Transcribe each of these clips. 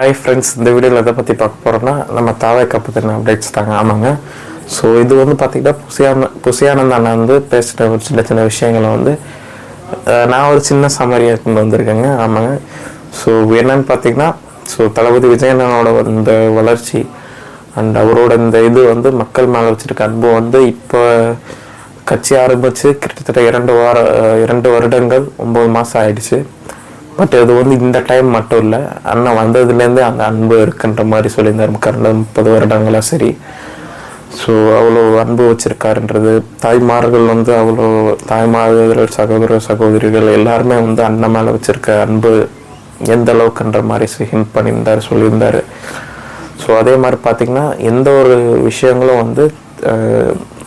Hi friends, இந்த வீடியோவில் எதை பற்றி பார்க்க போகிறோம்னா நம்ம தாவேக்கா பற்றின அப்டேட்ஸ் தாங்க. ஆமாங்க. ஸோ இது வந்து பார்த்திங்கன்னா புசியானந்த் அண்ணா வந்து பேசுகிற ஒரு சின்ன சின்ன விஷயங்களை வந்து நான் ஒரு சின்ன சம்மரியாக கொண்டு வந்திருக்கேங்க. ஆமாங்க. ஸோ என்னன்னு பார்த்திங்கன்னா, ஸோ தளபதி விஜயண்ணனோட இந்த வளர்ச்சி அண்ட் அவரோட இந்த இது வந்து மக்கள் மேலே வச்சுருக்க அன்பு வந்து இப்போ கட்சி ஆரம்பித்து கிட்டத்தட்ட 2 வருடங்கள் 9 மாதம் ஆயிடுச்சு. பட் அது வந்து இந்த டைம் மட்டும் இல்லை, அண்ணன் வந்ததுலேருந்தே அந்த அன்பு இருக்குன்ற மாதிரி சொல்லியிருந்தார். கடந்த 30 வருடங்களாக சரி. ஸோ அவ்வளோ அன்பு வச்சுருக்காருன்றது, தாய்மார்கள் வந்து அவ்வளோ தாய்மார்கள், சகோதரிகள் எல்லாருமே வந்து அண்ணன் மேலே வச்சுருக்க அன்பு எந்த அளவுக்குன்ற மாதிரி ஹிண்ட் பண்ணியிருந்தார், சொல்லியிருந்தார். ஸோ அதே மாதிரி பார்த்திங்கன்னா எந்த ஒரு விஷயங்களும் வந்து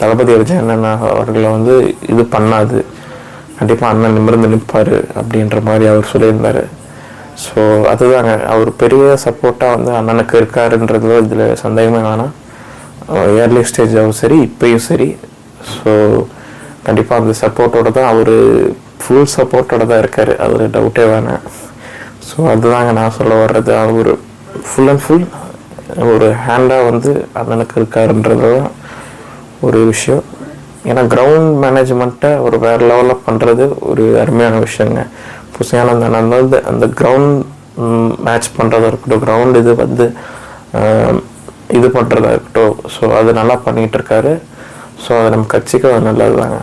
தளபதி விஜயண்ணன் அவர்களை வந்து இது பண்ணாது, கண்டிப்பாக அண்ணன் நிமிர்ந்து நிற்பார் அப்படின்ற மாதிரி அவர் சொல்லியிருந்தார். ஸோ அதுதாங்க, அவர் பெரிய சப்போர்ட்டாக வந்து அண்ணனுக்கு இருக்காருன்றது இதில் சந்தேகமே வேணாம். ஏர்லி ஸ்டேஜாகவும் சரி, இப்போயும் சரி. ஸோ கண்டிப்பாக அந்த சப்போர்ட்டோடு தான் அவர் ஃபுல் சப்போர்ட்டோடு தான் இருக்கார், அது டவுட்டே வேணாம். ஸோ அதுதாங்க நான் சொல்ல வர்றது. அவர் ஃபுல் அண்ட் ஃபுல் ஒரு ஹேண்டாக வந்து அண்ணனுக்கு இருக்காருன்றது தான் ஒரு விஷயம். ஏன்னா கிரவுண்ட் மேனேஜ்மெண்ட்டை ஒரு வேறு லெவலில் பண்ணுறது ஒரு அருமையான விஷயங்க. புசியானந்த் அண்ணன் வந்து அந்த கிரவுண்ட் மேட்ச் பண்ணுறதா இருக்கட்டும், கிரவுண்ட் இது வந்து இது பண்ணுறதா இருக்கட்டும், ஸோ அது நல்லா பண்ணிகிட்டு இருக்காரு. ஸோ அது நம்ம கட்சிக்கு நல்லது தாங்க.